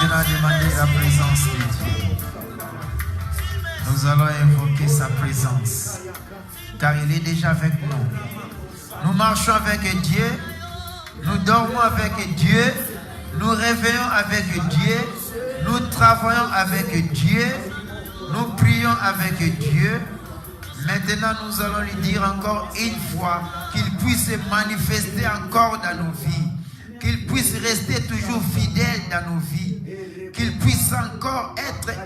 maintenant demander la présence de Dieu. Nous allons invoquer sa présence, car il est déjà avec nous. Nous marchons avec Dieu, nous dormons avec Dieu, nous réveillons avec Dieu, nous travaillons avec Dieu, nous prions avec Dieu. Maintenant, nous allons lui dire encore une fois qu'il puisse se manifester encore dans nos vies, qu'il puisse rester toujours fidèle dans nos vies, qu'il puisse encore être,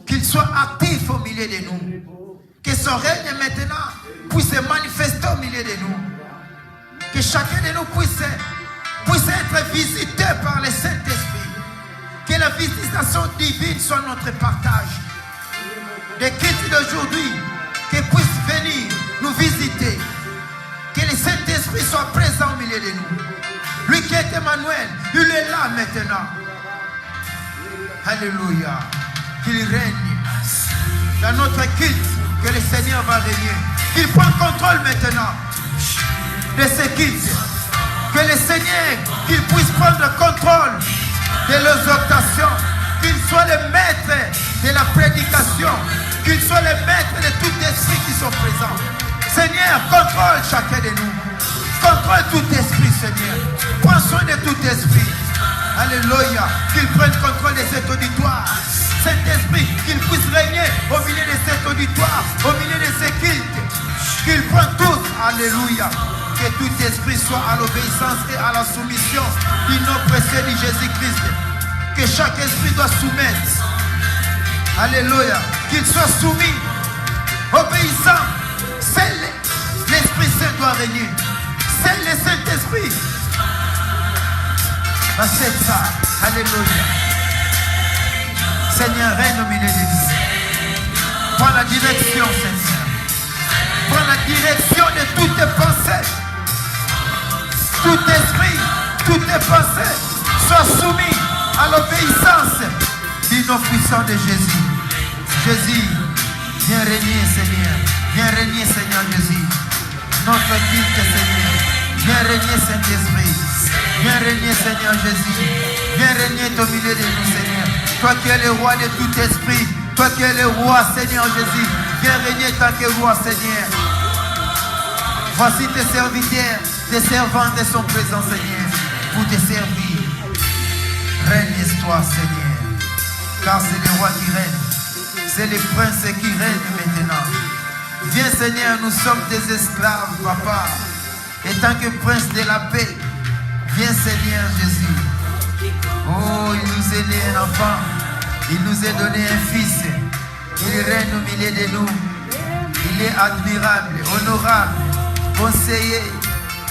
qu'il soit actif au milieu de nous, que son règne maintenant puisse se manifester au milieu de nous, que chacun de nous puisse être visité par le Saint-Esprit, que la visitation divine soit notre partage. Les cultes d'aujourd'hui, qu'il puisse venir nous visiter, que le Saint-Esprit soit présent au milieu de nous. Lui qui est Emmanuel, il est là maintenant. Alléluia. Qu'il règne dans notre culte, que le Seigneur va régner. Qu'il prenne contrôle maintenant de ce culte. Que le Seigneur, qu'il puisse prendre contrôle de l'exhortation. Qu'il soit le maître de la prédication. Qu'il soit le maître de tout esprit qui sont présents. Seigneur, contrôle chacun de nous. Contrôle tout esprit, Seigneur. Prends soin de tout esprit. Alléluia. Qu'il prenne contrôle de cet auditoire. Saint-Esprit, qu'il puisse régner au milieu de cet auditoire, au milieu de ce culte. Qu'il prenne tout. Alléluia. Que tout esprit soit à l'obéissance et à la soumission du nom précieux de Jésus-Christ. Que chaque esprit doit soumettre. Alléluia. Qu'il soit soumis, obéissant. Seul l'Esprit Saint doit régner. Seul le Saint-Esprit. C'est ça. Alléluia. Seigneur, règne au milieu de nous. Prends la direction, Seigneur. Prends la direction de toutes tes pensées. Tout esprit, toutes tes pensées soient soumis à l'obéissance du nom puissant de Jésus. Jésus, viens régner, Seigneur. Viens régner, Seigneur Jésus. Notre culte, Seigneur. Viens régner, Saint-Esprit. Viens régner, Seigneur Jésus. Viens régner au milieu de nous, Seigneur. Toi qui es le roi de tout esprit. Toi qui es le roi, Seigneur Jésus. Viens régner tant que roi, Seigneur. Voici tes serviteurs, tes servantes sont présents, Seigneur, pour te servir. Règne-toi, Seigneur. Car c'est le roi qui règne. C'est le prince qui règne maintenant. Viens, Seigneur, nous sommes des esclaves, Papa. Et tant que prince de la paix, viens, Seigneur Jésus. Oh, il nous est né un enfant. Il nous est donné un fils. Il règne au milieu de nous. Il est admirable, honorable, conseiller,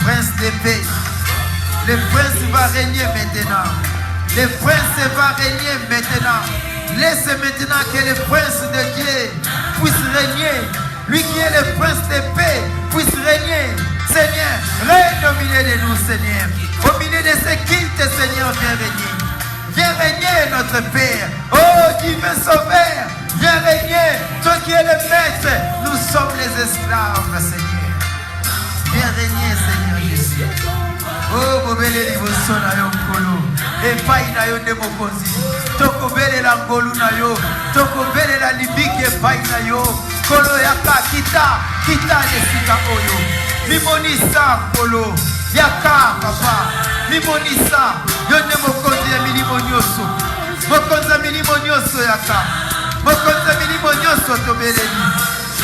prince de paix. Le prince va régner maintenant. Le prince va régner maintenant. Laisse maintenant que le prince de Dieu puisse régner. Lui qui est le prince de paix puisse régner. Seigneur, règne au milieu de nous, Seigneur. Au milieu de ce culte, Seigneur, viens régner. Viens régner, notre Père. Oh, divin Sauveur, viens régner. Toi qui es le maître, nous sommes les esclaves, Seigneur. Viens régner, Seigneur Jésus. Oh, bobele liboso na yo nkolo. Epai na yo nde mokonzi. Tokobelela ngolu na yo. Tokobelela libiki epai na yo. Kolo yaka kita nesika oyo. Limonisa nkolo. Yaka papa. Limonisa. Yo nde mokonzi ya milimo nyoso. Mokonzi ya milimo nyoso yaka. Mokonzi ya milimo nyoso tobeleli.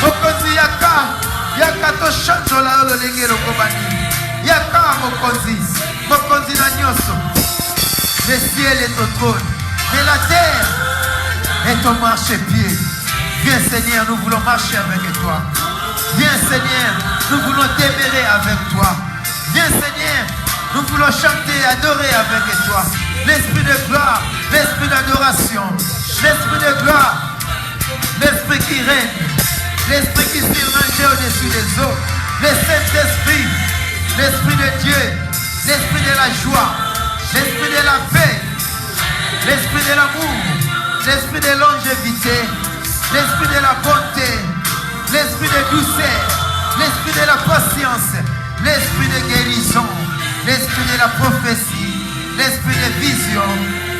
Mokonzi yaka to shanjola yo lolenge lokobani. Yaka mokonzi na nyoso. Le ciel est au trône, mais la terre est au marchepied. Viens Seigneur, nous voulons marcher avec toi. Viens Seigneur, nous voulons demeurer avec toi. Viens Seigneur, nous voulons chanter, adorer avec toi. L'esprit de gloire, l'esprit d'adoration, l'esprit de gloire, l'esprit qui règne, l'esprit qui surnageait au-dessus des eaux, le Saint-Esprit, l'Esprit de Dieu, l'Esprit de la joie, l'Esprit de la paix, l'Esprit de l'amour, l'Esprit de longévité, l'Esprit de la bonté, l'Esprit de douceur, l'Esprit de la patience, l'Esprit de guérison, l'Esprit de la prophétie, l'Esprit de vision,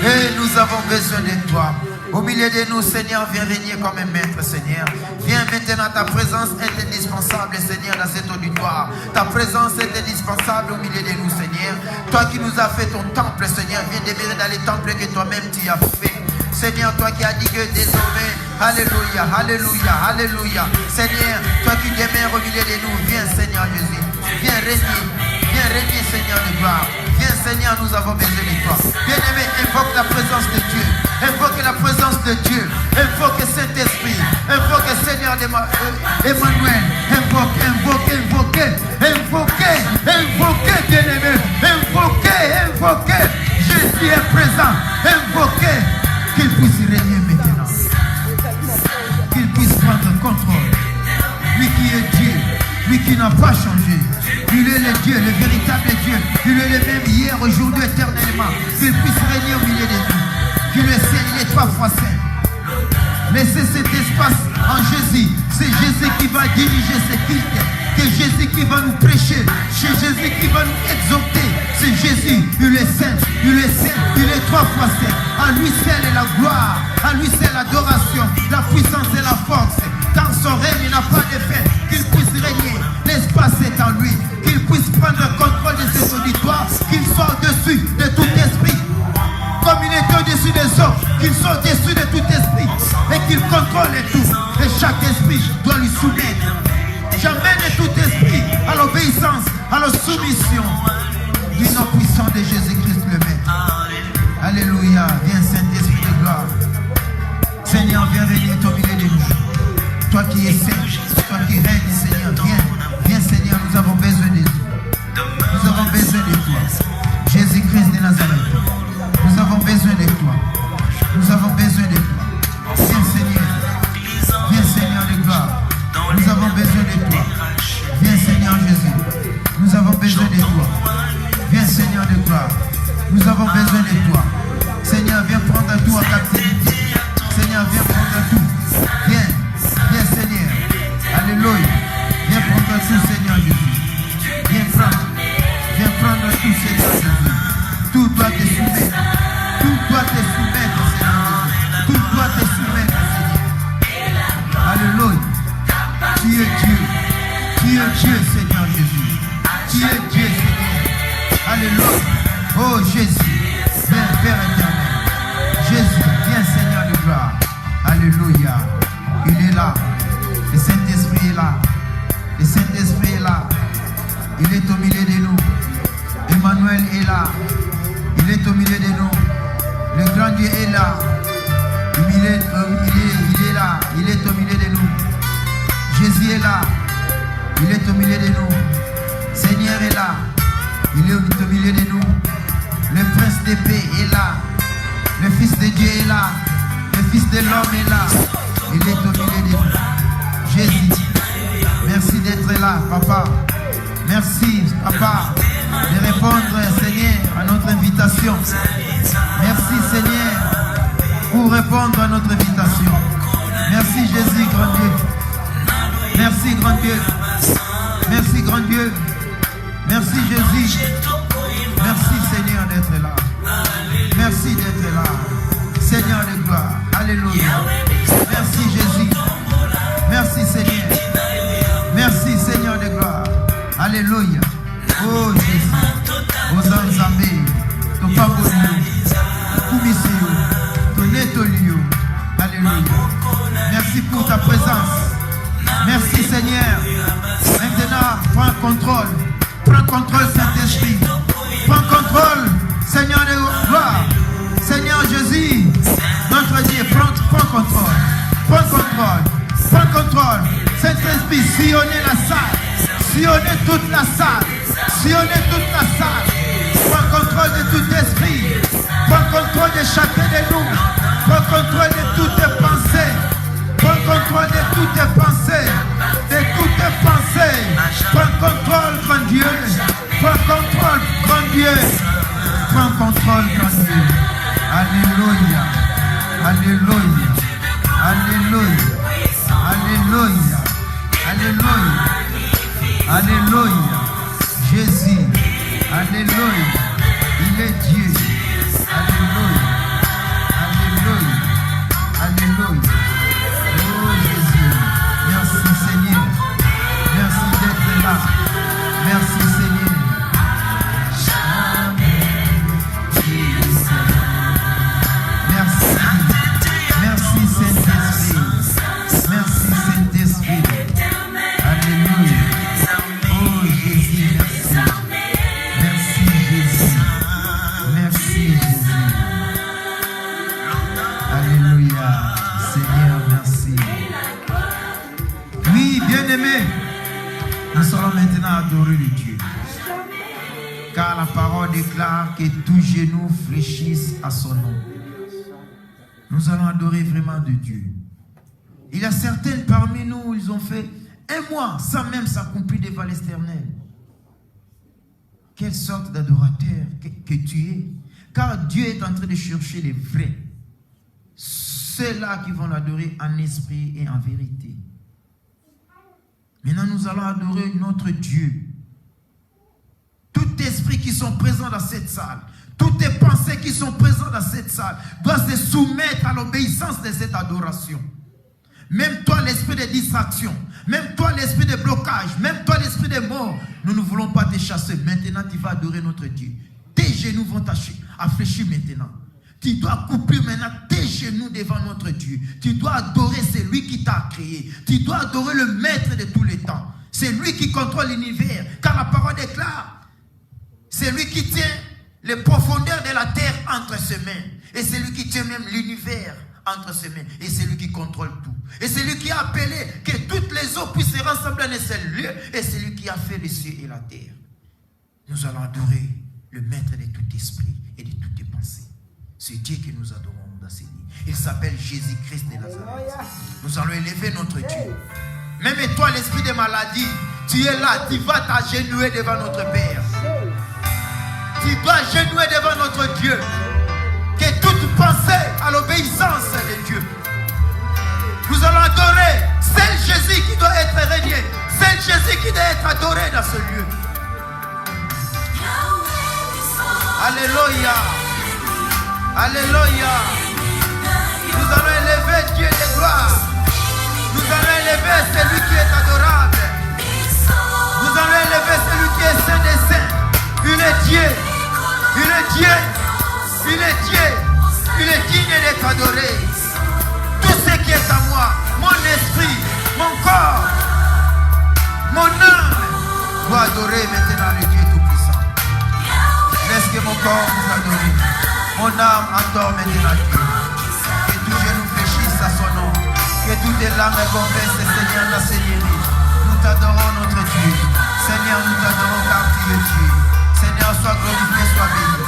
Et nous avons besoin de toi. Au milieu de nous, Seigneur, viens régner comme un maître, Seigneur. Viens maintenant, ta présence est indispensable, Seigneur, dans cet auditoire. Ta présence est indispensable au milieu de nous, Seigneur. Toi qui nous as fait ton temple, Seigneur, viens demeurer dans les temples que toi-même tu as fait. Seigneur, toi qui as dit que désormais, alléluia, alléluia, alléluia. Seigneur, toi qui demeures au milieu de nous, viens, Seigneur Jésus. Viens régner, Seigneur de gloire. Viens, Seigneur, nous avons besoin de toi. Bien-aimé, invoque la présence de Dieu. Invoque la présence de Dieu. Invoque Saint-Esprit. Invoque Seigneur Emmanuel. Invoquez, bien-aimé. Invoquez. Jésus est présent. Invoquez. Qu'il puisse régner maintenant. Qu'il puisse prendre contrôle. Lui qui est Dieu. Lui qui n'a pas changé. Il est le Dieu, le véritable Dieu. Il est le même hier, aujourd'hui, éternellement. Qu'il puisse régner au milieu de nous. Qu'il le sait, il est 3 fois saint. Laissez cet espace en Jésus. C'est Jésus qui va diriger ce culte. C'est Jésus qui va nous prêcher. C'est Jésus qui va nous exhorter. C'est Jésus, il est saint, il est 3 fois saint. À lui seul est la gloire. À lui seul l'adoration, la puissance et la force. Dans son règne, il n'a pas de fin. Qu'il puisse régner. L'espace est en lui. Qu'il puisse prendre le contrôle de cet auditoire. Qu'il soit au-dessus de tout esprit. Comme il est au-dessus des hommes. Qu'il soit au-dessus de tout esprit. Et qu'il contrôle tout. Et chaque esprit doit lui soumettre. J'amène tout esprit à l'obéissance, à la soumission du nom puissant de Jésus-Christ le Maître. Alléluia. Viens Saint-Esprit de gloire. Seigneur, viens régner au milieu de nous. Toi qui es saint, toi qui règnes, Seigneur, viens Seigneur, nous avons besoin de toi. Nous avons besoin de toi. Jésus-Christ de Nazareth. Nous avons besoin de toi. Nous avons besoin de toi. Viens Seigneur. Viens Seigneur de gloire. Nous avons besoin de toi. Viens Seigneur Jésus. Nous avons besoin de toi. Viens Seigneur de gloire. Nous avons besoin de toi. Seigneur, viens prendre tout en captivité. Seigneur, viens prendre tout. Viens Seigneur. Alléluia. Viens prendre tout Seigneur Jésus. Viens prendre tout Seigneur Jésus. Tout doit te soumettre. Tout doit te soumettre Seigneur Jésus. Tout doit te soumettre Seigneur. Alléluia. Tu es Dieu. Tu es Dieu Seigneur Jésus. Tu es Dieu Seigneur. Alléluia. Oh Jésus. Viens Père éternel. Jésus. Viens Seigneur de gloire. Alléluia. Il est là. Le Saint-Esprit est là. Le Saint-Esprit est là. Il est au milieu de nous. Emmanuel est là. Il est au milieu de nous. Le grand Dieu est là. Il est là. Il est au milieu de nous. Jésus est là. Il est au milieu de nous. Seigneur est là. Il est au milieu de nous. Le prince de paix est là. Le Fils de Dieu est là. Le Fils de l'homme est là. Il est au milieu de nous. Jésus, merci d'être là, Papa. Merci, Papa, de répondre, Seigneur, à notre invitation. Merci, Seigneur, pour répondre à notre invitation. Merci, Jésus, grand Dieu. Merci, grand Dieu. Merci, grand Dieu. Merci, Jésus. Merci, Seigneur, d'être là. Merci d'être là. Seigneur de gloire. Alléluia. Merci, Jésus. Merci, Seigneur. Merci, Seigneur de gloire. Alléluia. Oh, Jésus. Aux Zambé. Ton Pabonio. Kumisio. Ton Netolio. Alléluia. Merci pour ta présence. Merci, Seigneur. Maintenant, prends contrôle. Prends contrôle, Saint-Esprit. Prends contrôle, Seigneur de gloire. Seigneur Jésus, notre Dieu, prends contrôle. Prends contrôle. Prends contrôle. Saint-Esprit, sillonnez la salle. Sillonnez toute la salle. Sillonnez toute la salle. Prends contrôle de tout esprit. Prends contrôle de chacun de nous. Prends contrôle de toutes tes pensées. Prends contrôle de toutes tes pensées. De toutes tes pensées. Prends contrôle, grand Dieu. Prends contrôle, grand Dieu. Prends contrôle, grand Dieu. Alléluia. Alléluia. Alléluia. Alléluia. Alléluia. Alléluia. Jésus. Alléluia. Il est Dieu. Alléluia. Seigneur, merci. Oui, bien-aimés, nous allons maintenant adorer le Dieu. Car la parole déclare que tout genou fléchisse à son nom. Nous allons adorer vraiment de Dieu. Il y a certaines parmi nous, ils ont fait un mois sans même s'accomplir devant l'Éternel. Quelle sorte d'adorateur que tu es. Car Dieu est en train de chercher les vrais. Ceux-là qui vont l'adorer en esprit et en vérité. Maintenant, nous allons adorer notre Dieu. Tout esprit qui sont présents dans cette salle, toutes les pensées qui sont présentes dans cette salle, doivent se soumettre à l'obéissance de cette adoration. Même toi, l'esprit de distraction, même toi, l'esprit de blocage, même toi, l'esprit de mort, nous ne voulons pas te chasser. Maintenant, tu vas adorer notre Dieu. Tes genoux vont t'afléchir maintenant. Tu dois accomplir maintenant tes genoux devant notre Dieu. Tu dois adorer celui qui t'a créé. Tu dois adorer le maître de tous les temps. C'est lui qui contrôle l'univers. Car la parole déclare, c'est lui qui tient les profondeurs de la terre entre ses mains. Et c'est lui qui tient même l'univers entre ses mains. Et c'est lui qui contrôle tout. Et c'est lui qui a appelé que toutes les eaux puissent se rassembler en un seul lieu. Et c'est lui qui a fait les cieux et la terre. Nous allons adorer le maître de tout esprit et de toutes les pensées. C'est Dieu que nous adorons dans ces lieux. Il s'appelle Jésus-Christ de Nazareth. Nous allons élever notre Dieu. Même toi, l'esprit de maladie, tu es là, tu vas t'agenouiller devant notre Père. Tu dois agenouiller devant notre Dieu. Que toute pensée à l'obéissance de Dieu. Nous allons adorer seul Jésus qui doit être régné. Seul Jésus qui doit être adoré dans ce lieu. Alléluia. Alléluia. Nous allons élever Dieu de gloire. Nous allons élever celui qui est adorable. Nous allons élever celui qui est saint des saints. Il est Dieu. Il est Dieu. Il est Dieu. Il est digne d'être adoré. Tout ce qui est à moi, mon esprit, mon corps, mon âme, doit adorer maintenant le Dieu Tout-Puissant. Laisse que mon corps vous adore. Mon âme adore maintenant Dieu. Que tout genou fléchisse à son nom. Que toutes les larmes confessent le Seigneur la Seigneurie. Nous t'adorons notre Dieu. Seigneur, nous t'adorons car tu es Dieu. Seigneur, sois glorifié, sois béni.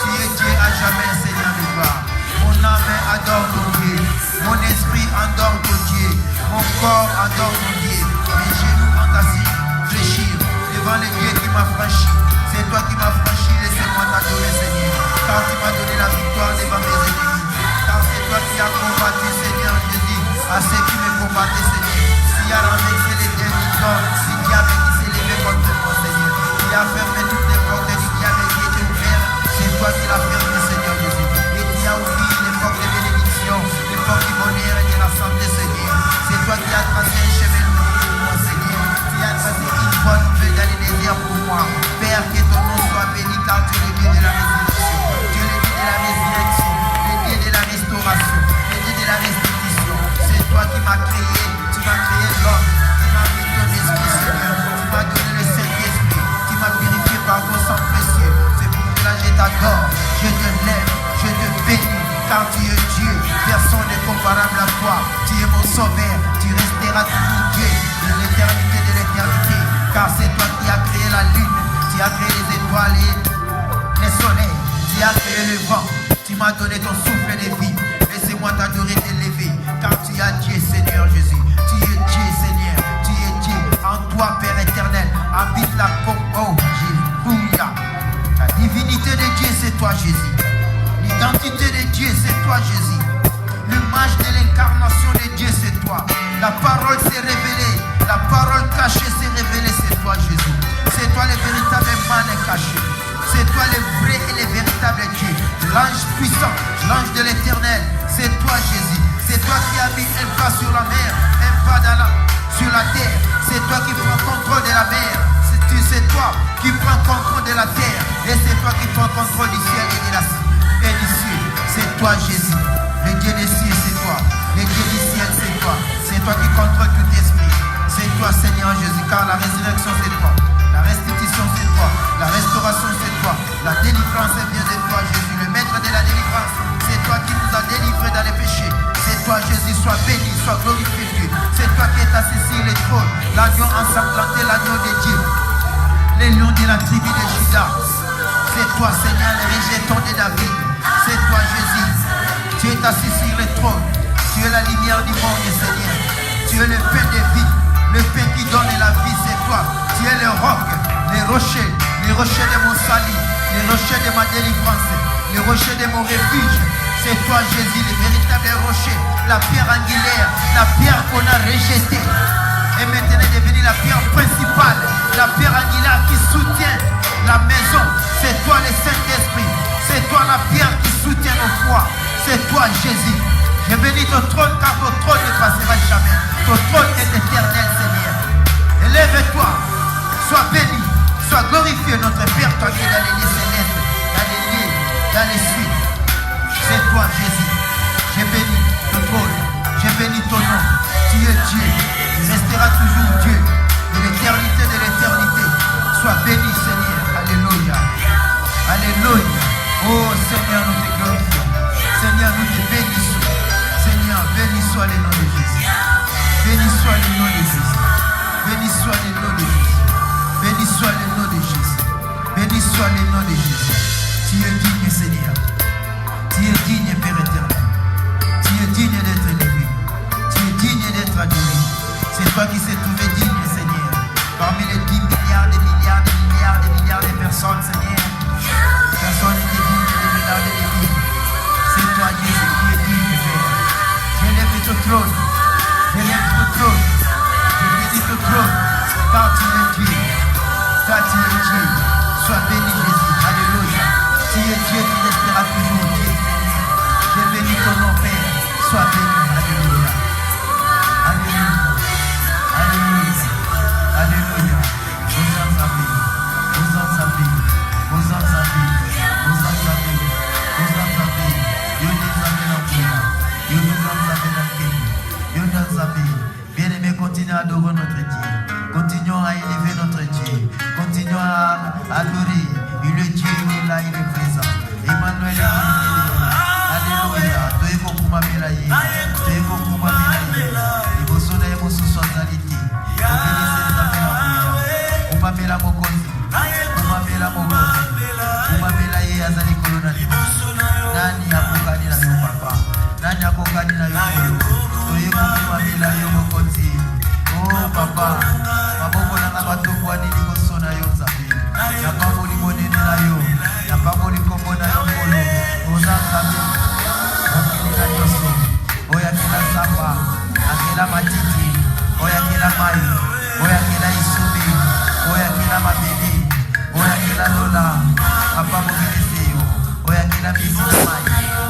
Tu es Dieu à jamais, Seigneur de gloire. Mon âme adore ton Dieu. Mon esprit adore ton Dieu. Mon corps adore ton Dieu. Mes genoux vont ainsi fléchir devant le Dieu qui m'a franchi. C'est toi qui m'as franchi, laissez-moi t'adorer, Seigneur. Car tu m'as donné la victoire devant mes ennemis. Car c'est toi qui as combattu, Seigneur Jésus, à ceux qui me combattaient, Seigneur. S'il y a renversé les diables, si diable qui s'est levé contre moi, Seigneur. Qui a fermé toutes les portes du diable qui étaient ouvertes, c'est toi qui l'as fermé, Seigneur Jésus. Et qui a ouvert les portes de bénédiction, les portes du bonheur et de la santé, Seigneur. C'est toi qui as tracé un chemin nouveau pour moi, Seigneur. Qui as tracé une bonne nouvelle dans les désirs pour moi. Père, que ton nom soit béni, car tu es le Dieu de la résurrection. Tu es le Dieu de la résurrection, le Dieu de la restauration, le Dieu de la restitution. C'est toi qui m'as créé, tu m'as créé l'homme, tu m'as mis ton esprit, Seigneur. Tu m'as donné le Saint-Esprit, tu m'as purifié par ton sang précieux. C'est pour cela que je t'adore, je te lève, je te bénis, car tu es Dieu. Personne n'est comparable à toi. Tu es mon sauveur, tu resteras toujours Dieu de l'éternité de l'éternité. Car c'est toi qui as créé la lune, tu as créé les étoiles et les soleils, tu as créé le vent, tu m'as donné ton souffle de vie. Laissez-moi t'adorer, t'élever, car tu es Dieu, Seigneur Jésus. Tu es Dieu, Seigneur, tu es Dieu. En toi, Père éternel, habite la oh Jésus. La divinité de Dieu, c'est toi, Jésus. L'identité de Dieu, c'est toi, Jésus. L'image de l'incarnation de Dieu, c'est toi. La parole s'est révélée. La parole cachée s'est révélée, c'est toi, Jésus. C'est toi le véritable man caché. C'est toi le vrai et le véritable Dieu. L'ange puissant, l'ange de l'éternel. C'est toi, Jésus. C'est toi qui as mis un pas sur la mer, un pas sur la terre. C'est toi qui prends contrôle de la mer. C'est toi qui prends contrôle de la terre. Et c'est toi qui prends contrôle du ciel et du ciel. C'est toi, Jésus. Le Dieu des cieux, c'est toi. Le Dieu du ciel, c'est toi. C'est toi qui contrôle tout esprit. C'est toi, Seigneur Jésus, car la résurrection, c'est toi. La restitution, c'est toi. La restauration, c'est toi. La délivrance, vient de toi, Jésus. Le maître de la délivrance, c'est toi qui nous as délivrés dans les péchés. C'est toi, Jésus, sois sois glorifié Dieu. C'est toi qui es assis sur le trône, l'agneau ensanglanté, l'agneau de Dieu, les lions de la tribu de Judas. C'est toi Seigneur, le rejeton de David. C'est toi Jésus. Tu es assis sur le trône. Tu es la lumière du monde Seigneur. Tu es le pain de vie, le pain qui donne la vie, c'est toi. Tu es le roc, les rochers de mon salut, les rochers de ma délivrance, les rochers de mon refuge. C'est toi Jésus, le véritable rocher, la pierre angulaire, la pierre qu'on a rejetée. Et maintenant est devenue la pierre principale, la pierre angulaire qui soutient la maison. C'est toi le Saint-Esprit, c'est toi la pierre qui soutient nos foi. C'est toi Jésus. Je bénis ton trône car ton trône ne passera jamais. Ton trône est éternel Seigneur. Élève-toi, sois béni, sois glorifié notre Père, toi qui es dans les lieux célestes, dans les lieux, dans les suites. C'est toi Jésus. J'ai béni ton trône, j'ai béni ton nom. Tu es Dieu, tu resteras toujours Dieu de l'éternité de l'éternité. Sois béni Seigneur. Alléluia. Alléluia. Oh Seigneur, nous te glorifions. Seigneur, nous te bénissons. Seigneur, béni soit le nom de Jésus. Béni soit le nom de Jésus. Béni soit le nom de Jésus. Béni soit le nom de Jésus. Béni soit le nom de Jésus. Tu es digne Seigneur. Tu es digne Père éternel. Tu es digne d'être élevé. Tu es digne d'être adoré. C'est toi qui s'est trouvé digne Seigneur. Parmi les 10 milliards, des milliards, des milliards, des milliards de personnes Seigneur. Personne n'était digne de regarder les vies. C'est toi Jésus qui est digne Père. J'élève ton trône. J'élève ton trône. Je bénis ton trône. Car tu es Dieu. Car tu es Dieu. Sois béni Jésus. Alléluia. Tu es Dieu qui restera toujours Dieu. Je bénis ton nom Père. Sois béni. Alléluia. Alléluia. Alléluia. Alléluia. Vous en savez. Vous en savez. Vous en savez. Vous en savez. Vous en savez. Dieu nous a mis dans le Dieu nous a mis dans le Dieu nous a mis. Bien-aimés, continuons à adorer notre Dieu. Continuons à élever notre Dieu. Continuons à adorer. Il est Dieu, il est là, il est présent. Emmanuel est venu. Alléluia. Toi, il faut que vous m'appeliez. Toi, il faut que vous m'appeliez. Il faut sonner mon sous-socialité. Vous m'appelez la mokosi. Vous m'appelez la mokosi. Vous m'appelez la azali kolona. Nani akokani na yo papa. Nani akokani na yo kolo. Toi, il faut que vous m'appelez la yo mokosi. Oh papa. Maboko na batoko ani liboso na yo nzambe. Ya pambo libonene na yo. Ya pambo likombo na yo kolo. Oza nzambe. Akela nyoso. Oya kela sapa. Akela matiti. Oya kela mai. Oya kela isubi. Oya kela mabele. Oya kela lola. Papa mobilise yo. Oya kela bisina mai.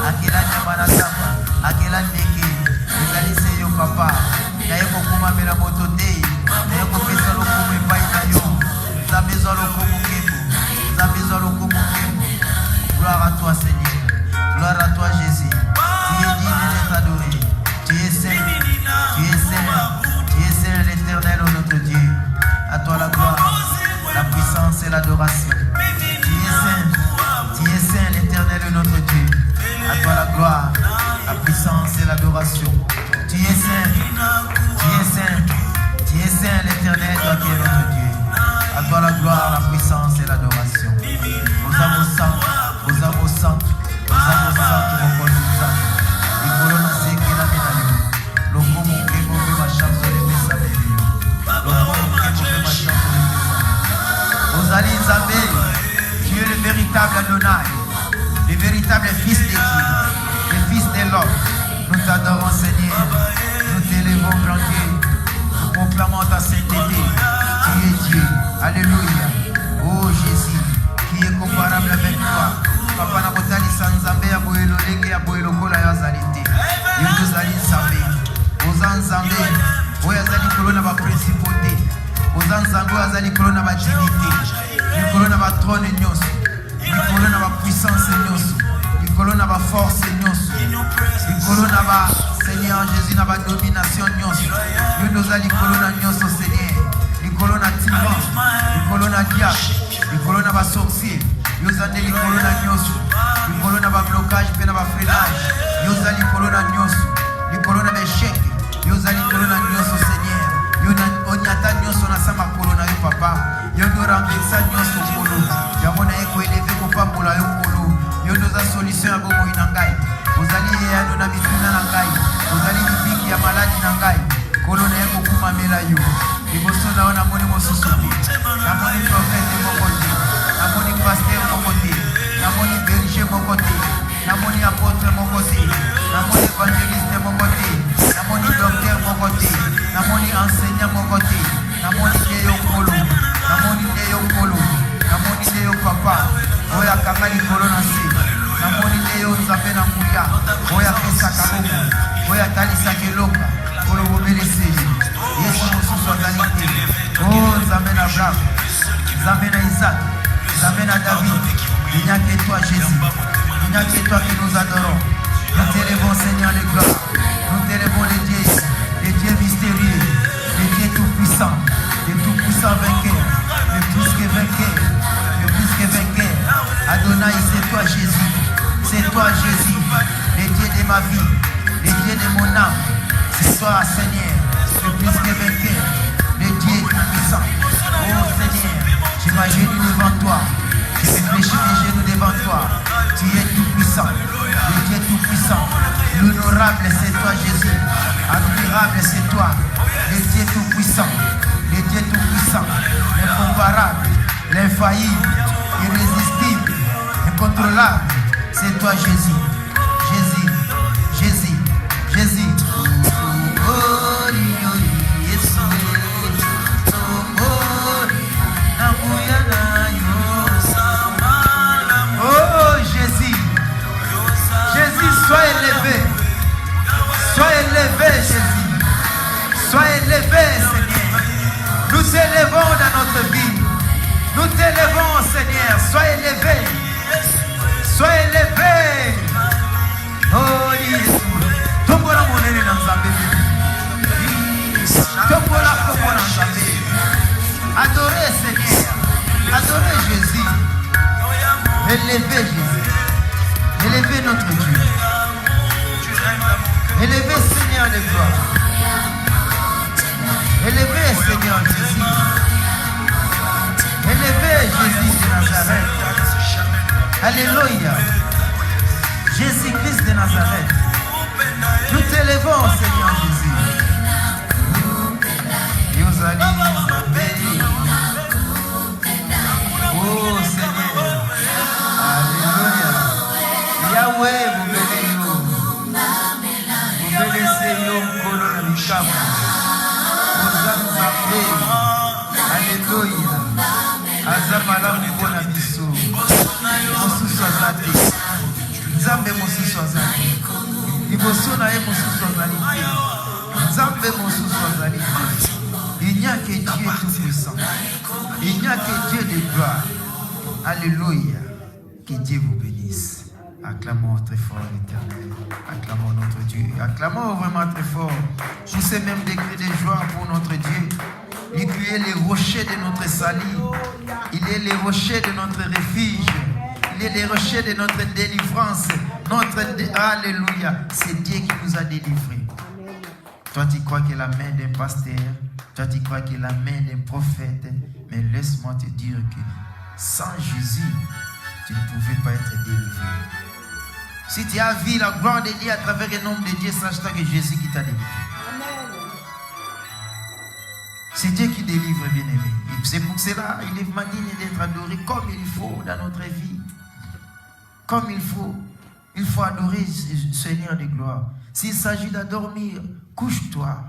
Akela nyama na sapa. Akela ndeke. Ezalise yo papa. Naye kokuma mela moto te. Naye kopesa lokumu epai na yo. Nzambe ezwa lokumu nkembo. Nzambe ezwa lokumu nkembo. Gloire à toi Seigneur. Gloire à toi Jésus. Tu es digne d'être adoré. Tu es saint. Tu es saint. Tu es saint l'éternel, oh notre Dieu. À toi la gloire, la puissance et l'adoration. Tu es saint l'éternel, oh notre Dieu. À toi la gloire, la puissance et l'adoration. Tu es saint. Tu es saint. Tu es saint l'éternel, toi qui es notre Dieu. À toi la gloire, la puissance et l'adoration. Aux âmes au centre, aux âmes au centre, aux âmes au centre, mon corps du sang. Et colonna c'est qui la médaille. Le mot mon qui m'a ma chance de les saber. Le mot mon qui m'a ma chance de les saber. Aux alliés Zambé, tu es le véritable Adonai, le véritable fils de Dieu, le fils de l'homme. Nous t'adorons Seigneur, nous t'élevons grand Dieu, nous proclamons ta sainteté. Tu es Dieu. Alléluia. Oh Jésus, qui est comparable avec toi. Papa na kotali sanzambe ya boyelo lenge ya boyelo kola ya zalité. Yo tozali nzambe. Oza nzambe. Oyo azali kolona ba principauté. Oza nzambe azali kolona ba dignité. Kolona ba trône nyonso. Kolona ba puissance nyonso. Kolona ba force nyonso. Kolona ba Seigneur Jésus na ba domination nyonso. Yo tozali kolona nyonso Seigneur. Kolona tyran, kolona diable, kolona ba sorcier, yozali kolona nyoso, kolona ba blocage pe na ba freinage, yozali kolona nyoso, kolona ba échec, na ona moni mosusu na moni prophète mokote na moni pasteur mokote na moni berger mokote na moni apôtre mokote na moni évangéliste mokote na moni docteur mokote na moni enseignant mokote na moni deyo kolo na moni deyo kolo na moni deyo papa oya kanga likolo na se na moni deyo nzambe na nguya oya pesa kaboko oya talisa keloka kolo bobeleseli yesu mosusu azali te o nzambe na Abraham nzambe na Isaac nzambe na David il n'y a que toi Jésus il n'y a que toi que nous adorons nous t'élevons Seigneur de gloire nous t'élevons les dieux mystérieux les dieux tout-puissants les tout-puissants vainqueurs le plus que vainqueur le plus que vainqueur Adonai c'est toi Jésus c'est toi Jésus le Dieu de ma vie le Dieu de mon âme c'est toi Seigneur le plus que vainqueur le Dieu tout-puissant oh Seigneur je m'agenouille devant toi je réfléchis mes genoux devant toi tu es tout-puissant le Dieu tout-puissant l'honorable c'est toi Jésus admirable c'est toi le Dieu tout-puissant le Dieu tout-puissant l'incomparable l'infaillible irrésistible incontrôlable c'est toi Jésus Jésus Jésus Jésus oh Jésus Jésus sois élevé Jésus sois élevé Seigneur nous t'élevons dans notre vie nous t'élevons Seigneur sois élevé oh Jésus tombola monene na nzambe tombola kombo na nzambe adorez Seigneur adorez Jésus élevez Jésus élevez notre Dieu élevez Seigneur de gloire élevez Seigneur Jésus élevez Jésus de Nazareth alléluia Jésus-Christ de Nazareth nous t'élevons Seigneur Jésus Yozali oh Seigneur alléluia Yahweh vous bénissez yo kolo na bikama ozambe alléluia azamala mpona biso mosusu azate nzambe mosusu azali liboso na ye mosusu azali te nzambe mosusu azali te il n'y a que Dieu tout-puissant il n'y a que Dieu de gloire alléluia que Dieu vous bénisse. Acclamons très fort l'Éternel. Acclamons notre Dieu. Acclamons vraiment très fort. Je sais même des cris de joie pour notre Dieu. Il est le rocher de notre salut. Il est le rocher de notre refuge. Il est le rocher de notre délivrance. Alléluia. C'est Dieu qui nous a délivrés. Toi, tu crois que la main d'un pasteur, toi, tu crois que la main d'un prophète, mais laisse-moi te dire que sans Jésus, tu ne pouvais pas être délivré. Si tu as vu la gloire de Dieu à travers le nom de Dieu, sache-toi que Jésus qui t'a délivré. C'est Dieu qui délivre, bien-aimé. C'est pour cela il est digne d'être adoré comme il faut dans notre vie. Comme il faut. Il faut adorer le Seigneur de gloire. S'il s'agit d'adormir, couche-toi.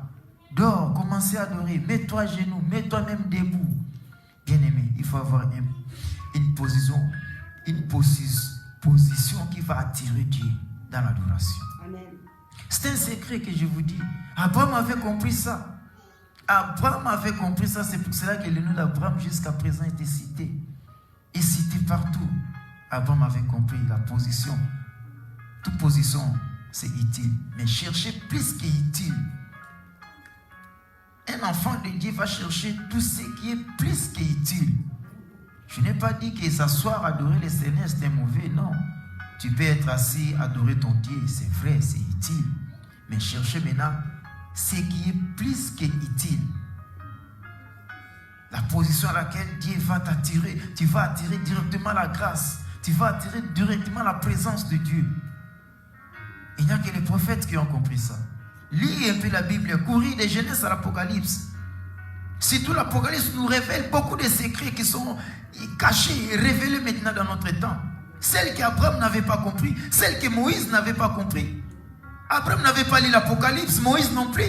Dors, commencez à adorer. Mets-toi à genoux, mets-toi même debout. Bien-aimé, il faut avoir une position qui va attirer Dieu dans l'adoration. C'est un secret que je vous dis. Abraham avait compris ça. Abraham avait compris ça. C'est pour cela que le nom d'Abraham jusqu'à présent était cité. Et cité partout. Abraham avait compris la position. Toute position, c'est utile. Mais chercher plus qu'utile. Un enfant de Dieu va chercher tout ce qui est plus qu'utile. Je n'ai pas dit que s'asseoir, adorer le Seigneur, c'était mauvais. Non. Tu peux être assis, adorer ton Dieu. C'est vrai, c'est utile. Mais chercher maintenant ce qui est plus qu'utile. La position à laquelle Dieu va t'attirer. Tu vas attirer directement la grâce. Tu vas attirer directement la présence de Dieu. Il n'y a que les prophètes qui ont compris ça. Lis un peu la Bible. Courir de Genèse à l'Apocalypse. Surtout l'Apocalypse nous révèle beaucoup de secrets qui sont cachés et révélés maintenant dans notre temps. Celles qu'Abraham n'avait pas compris, celles que Moïse n'avait pas compris. Abraham n'avait pas lu l'Apocalypse, Moïse non plus.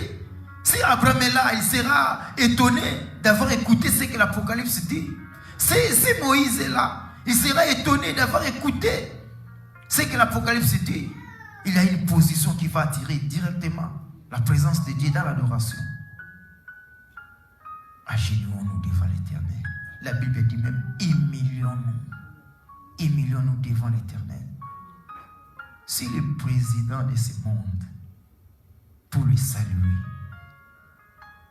Si Abraham est là, il sera étonné d'avoir écouté ce que l'Apocalypse dit. Si Moïse est là, il sera étonné d'avoir écouté ce que l'Apocalypse dit. Il a une position qui va attirer directement la présence de Dieu dans l'adoration. Agenouillons-nous devant l'Éternel. La Bible dit même, humilions-nous devant l'Éternel. Si le président de ce monde, pour le saluer,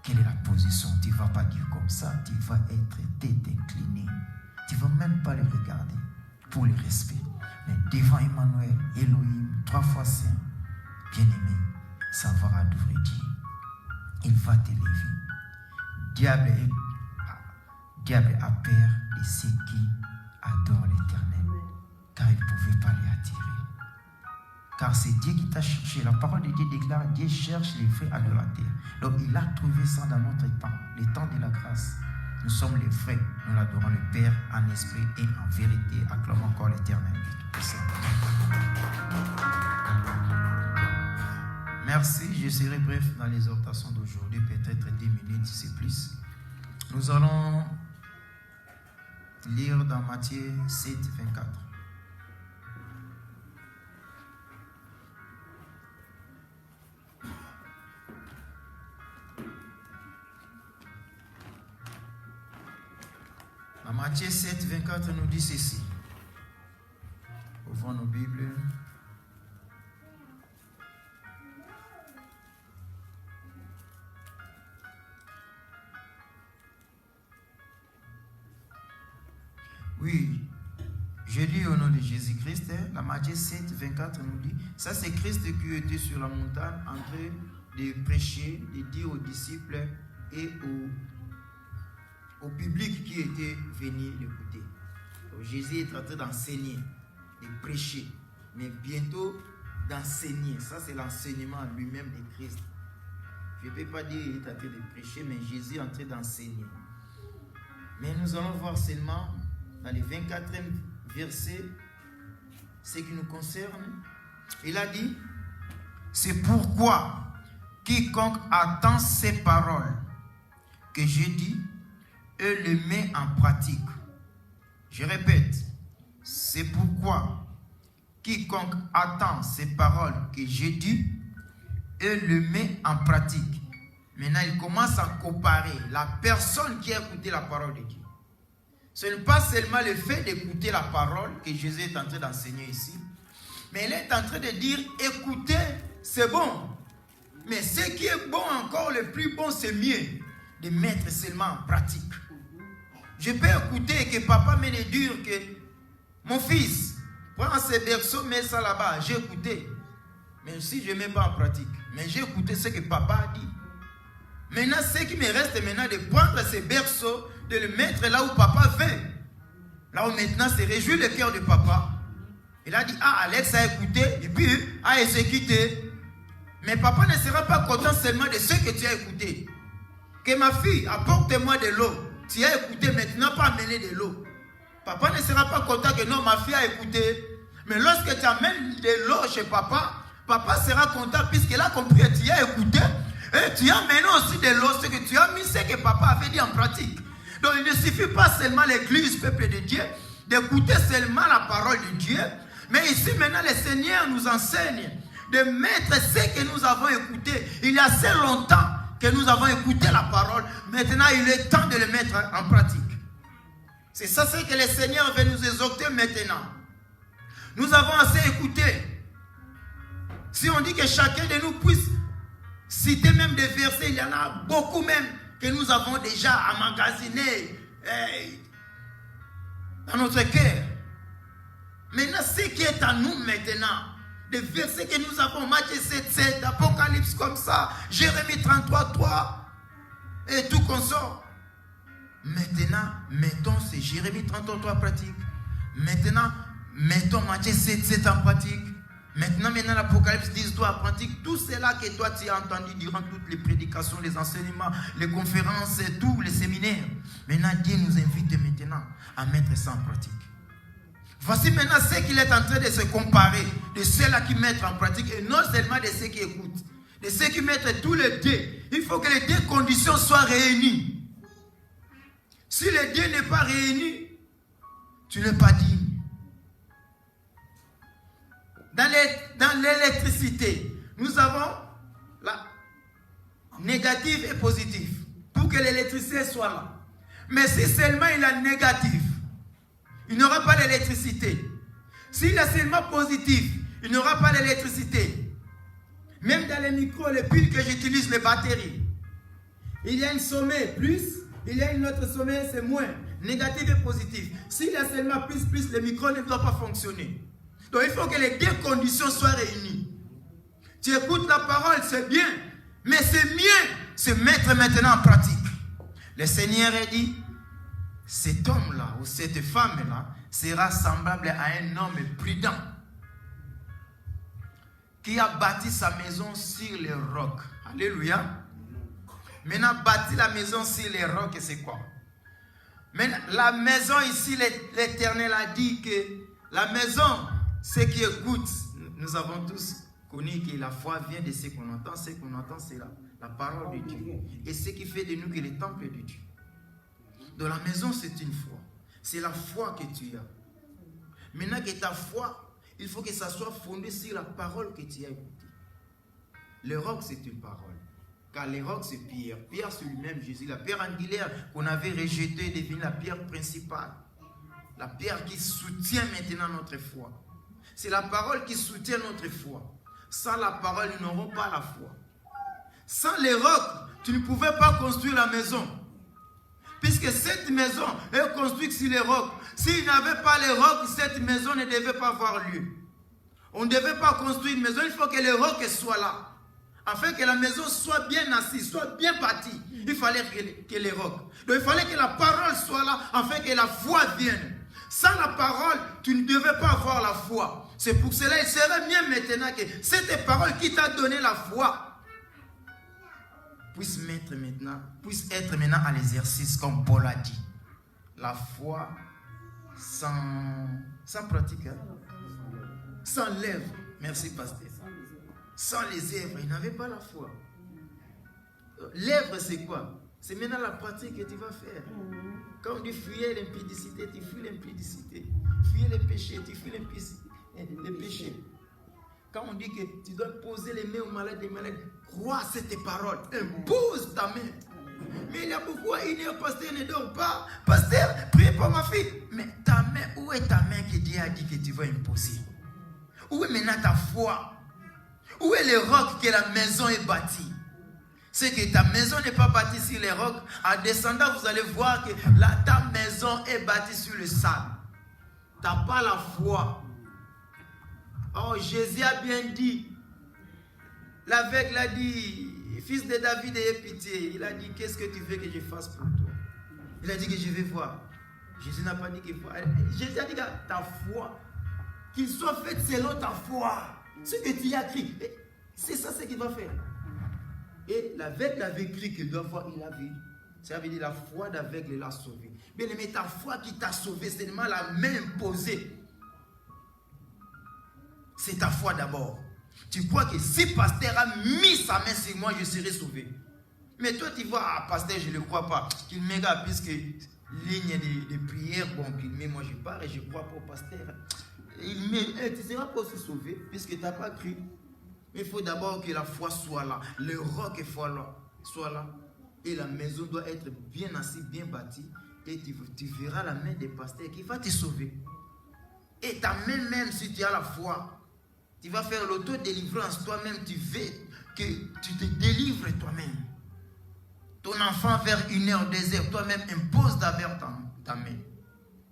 quelle est la position? Tu ne vas pas dire comme ça, tu vas être tête inclinée. Tu ne vas même pas le regarder pour le respect. Mais devant Emmanuel, Elohim, 3 fois saint, bien-aimé, savoir adorer Dieu. Il va t'élever. Diable a peur de ceux qui adorent l'Éternel, car il ne pouvait pas les attirer. Car c'est Dieu qui t'a cherché. La parole de Dieu déclare, Dieu cherche les vrais adorateurs. Donc il a trouvé ça dans notre temps, le temps de la grâce. Nous sommes les vrais. Nous l'adorons le Père en esprit et en vérité. Acclamons encore l'Éternel. Merci. Je serai bref dans l'exhortation d'aujourd'hui, peut-être 10 minutes si c'est plus. Nous allons lire dans Matthieu 7, 24. Dans Matthieu 7, 24 nous dit ceci. Ouvrons nos Bibles. Oui, je lis au nom de Jésus-Christ. La Matthieu 7, 24 nous dit, ça c'est Christ qui était sur la montagne en train de prêcher, de dire aux disciples et au public qui était venu l'écouter. Jésus est en train d'enseigner, de prêcher, mais bientôt d'enseigner. Ça c'est l'enseignement lui-même de Christ. Je ne vais pas dire qu'il est en train de prêcher, mais Jésus est en train d'enseigner. Mais nous allons voir seulement dans le 24e verset, ce qui nous concerne. Il a dit, c'est pourquoi quiconque attend ces paroles que j'ai dit et les met en pratique. Je répète, c'est pourquoi quiconque attend ces paroles que j'ai dit et les met en pratique. Maintenant, il commence à comparer la personne qui a écouté la parole de Dieu. Ce n'est pas seulement le fait d'écouter la parole que Jésus est en train d'enseigner ici, mais il est en train de dire, écoutez, c'est bon. Mais ce qui est bon encore, le plus bon, c'est mieux de mettre seulement en pratique. Je peux écouter et que papa me dire que mon fils, prends ce berceau, mets ça là-bas. J'ai écouté. Mais si je ne mets pas en pratique, mais j'ai écouté ce que papa a dit. Maintenant, ce qui me reste maintenant de prendre ce berceau, de le mettre là où papa veut. Là où maintenant se réjouit le cœur de papa. Il a dit, Alex a écouté et puis a exécuté. Mais papa ne sera pas content seulement de ce que tu as écouté. Que ma fille, apporte-moi de l'eau. Tu as écouté, maintenant pas amener de l'eau. Papa ne sera pas content que non, ma fille a écouté. Mais lorsque tu amènes de l'eau chez papa, papa sera content puisqu'il a compris que tu as écouté. Et tu as amené aussi de l'eau, ce que tu as mis, ce que papa avait dit en pratique. Donc il ne suffit pas seulement l'église, peuple de Dieu, d'écouter seulement la parole de Dieu. Mais ici maintenant le Seigneur nous enseigne de mettre ce que nous avons écouté. Il y a assez longtemps que nous avons écouté la parole. Maintenant il est temps de le mettre en pratique. C'est ça ce que le Seigneur veut nous exhorter maintenant. Nous avons assez écouté. Si on dit que chacun de nous puisse citer même des versets, il y en a beaucoup même que nous avons déjà emmagasinés dans notre cœur. Maintenant, ce qui est à nous maintenant, des versets que nous avons, Matthieu 7, 7, Apocalypse comme ça, Jérémie 33, 3, et tout consort. Maintenant, mettons ces Jérémie 33, 3 en pratique. Maintenant, mettons Matthieu 7, 7 en pratique. Maintenant, l'Apocalypse dit, toi, pratique tout cela que toi tu as entendu durant toutes les prédications, les enseignements, les conférences et tous les séminaires. Maintenant, Dieu nous invite maintenant à mettre ça en pratique. Voici maintenant ce qu'il est en train de se comparer de ceux-là qui mettent en pratique et non seulement de ceux qui écoutent, de ceux qui mettent tous les deux. Il faut que les deux conditions soient réunies. Si les deux n'est pas réunis, tu n'es pas digne. Dans l'électricité, nous avons la négative et positive pour que l'électricité soit là. Mais si seulement il a négatif, il n'y aura pas d'électricité. S'il a seulement positif, il n'y aura pas d'électricité. Même dans les micros, les piles que j'utilise, les batteries, il y a une sommet plus, il y a une autre sommet, c'est moins. Négatif et positif. S'il y a seulement plus, les micros ne doivent pas fonctionner. Donc il faut que les deux conditions soient réunies. Tu écoutes la parole, c'est bien. Mais c'est mieux se mettre maintenant en pratique. Le Seigneur a dit, cet homme-là ou cette femme-là sera semblable à un homme prudent qui a bâti sa maison sur les rocs. Alléluia. Maintenant, bâti la maison sur les rocs, c'est quoi? Maintenant, la maison ici, l'Éternel a dit que la maison, ceux qui écoutent, nous avons tous connu que la foi vient de ce qu'on entend. Ce qu'on entend, c'est la parole de Dieu. Et ce qui fait de nous que le temple de Dieu. Dans la maison, c'est une foi. C'est la foi que tu as. Maintenant que ta foi, il faut que ça soit fondé sur la parole que tu as écoutée. Le roc, c'est une parole. Car le roc, c'est Pierre. Pierre, c'est lui-même Jésus. La pierre angulaire qu'on avait rejetée est devenue la pierre principale. La pierre qui soutient maintenant notre foi. C'est la parole qui soutient notre foi. Sans la parole, nous n'aurons pas la foi. Sans les rocs, tu ne pouvais pas construire la maison. Puisque cette maison est construite sur les rocs. S'il n'y avait pas les rocs, cette maison ne devait pas avoir lieu. On ne devait pas construire une maison, il faut que les rocs soient là. Afin que la maison soit bien assise, soit bien bâtie. Il fallait que les rocs. Donc il fallait que la parole soit là, afin que la foi vienne. Sans la parole, tu ne devais pas avoir la foi. C'est pour cela il serait mieux maintenant que cette parole qui t'a donné la foi puisse être maintenant à l'exercice, comme Paul a dit. La foi sans pratique, hein? Sans lèvres. Merci, pasteur. Sans les œuvres, il n'avait pas la foi. L'œuvre, c'est quoi? C'est maintenant la pratique que tu vas faire. Quand on dit fuir l'impudicité, tu fuis l'impudicité. Fuir les péchés, tu fuis les péchés. Quand on dit que tu dois poser les mains aux malades, crois cette parole. Impose ta main. Mais il y a beaucoup à dire, pasteur ne dort pas. Pasteur, prie pour ma fille. Mais ta main, où est ta main que Dieu a dit que tu vas imposer? Où est maintenant ta foi? Où est le roc que la maison est bâtie? C'est que ta maison n'est pas bâtie sur les rocs. En descendant, vous allez voir que ta maison est bâtie sur le sable. Tu n'as pas la foi. Oh, Jésus a bien dit. L'aveugle a dit, fils de David, aie pitié. Il a dit, qu'est-ce que tu veux que je fasse pour toi? Il a dit que je vais voir. Jésus n'a pas dit qu'il faut. Jésus a dit que ta foi, qu'il soit fait selon ta foi. Ce que tu as cru, c'est ça ce qu'il va faire. Et l'aveugle avait cru qu'il doit voir, il a vu. Ça veut dire la foi d'aveugle l'a sauvé. Mais ta foi qui t'a sauvé, c'est seulement la main imposée. C'est ta foi d'abord. Tu crois que si pasteur a mis sa main sur moi, je serai sauvé. Mais toi tu vois, pasteur, je ne le crois pas. Qu'il me regarde puisque ligne de prière, bon, qu'il met, moi je pars et je crois pas au pasteur. Tu ne seras pas aussi sauvé puisque tu n'as pas cru. Mais il faut d'abord que la foi soit là. Le roc soit là. Et la maison doit être bien assise, bien bâtie. Et tu verras la main des pasteurs qui va te sauver. Et ta main même, si tu as la foi, tu vas faire l'auto-délivrance toi-même. Tu veux que tu te délivres toi-même. Ton enfant vers 1 heure, 2 heures, toi-même impose d'abord ta main.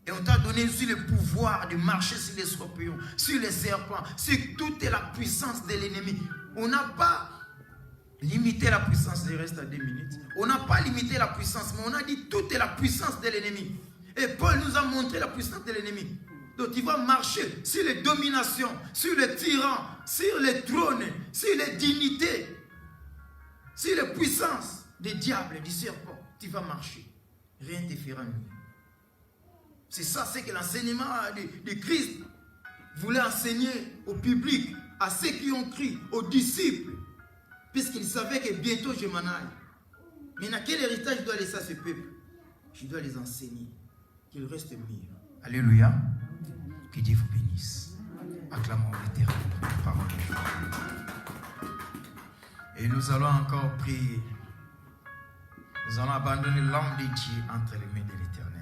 Et on t'a donné aussi le pouvoir de marcher sur les scorpions, sur les serpents, sur toute la puissance de l'ennemi. On n'a pas limité la puissance, il reste à 2 minutes. On n'a pas limité la puissance, mais on a dit toute la puissance de l'ennemi. Et Paul nous a montré la puissance de l'ennemi. Donc tu vas marcher sur les dominations, sur les tyrans, sur les trônes, sur les dignités, sur les puissances des diables, du serpent. Tu vas marcher. Rien ne te fera nuire. C'est ça, c'est que l'enseignement de Christ voulait enseigner au public, à ceux qui ont cru, aux disciples, puisqu'il savait que bientôt je m'en aille. Maintenant, quel héritage je dois laisser à ce peuple? Je dois les enseigner, qu'ils restent mûrs. Alléluia. Que Dieu vous bénisse. Acclamons l'Éternel, parole de Dieu. Et nous allons encore prier. Nous allons abandonner l'âme de Dieu entre les mains de l'Éternel.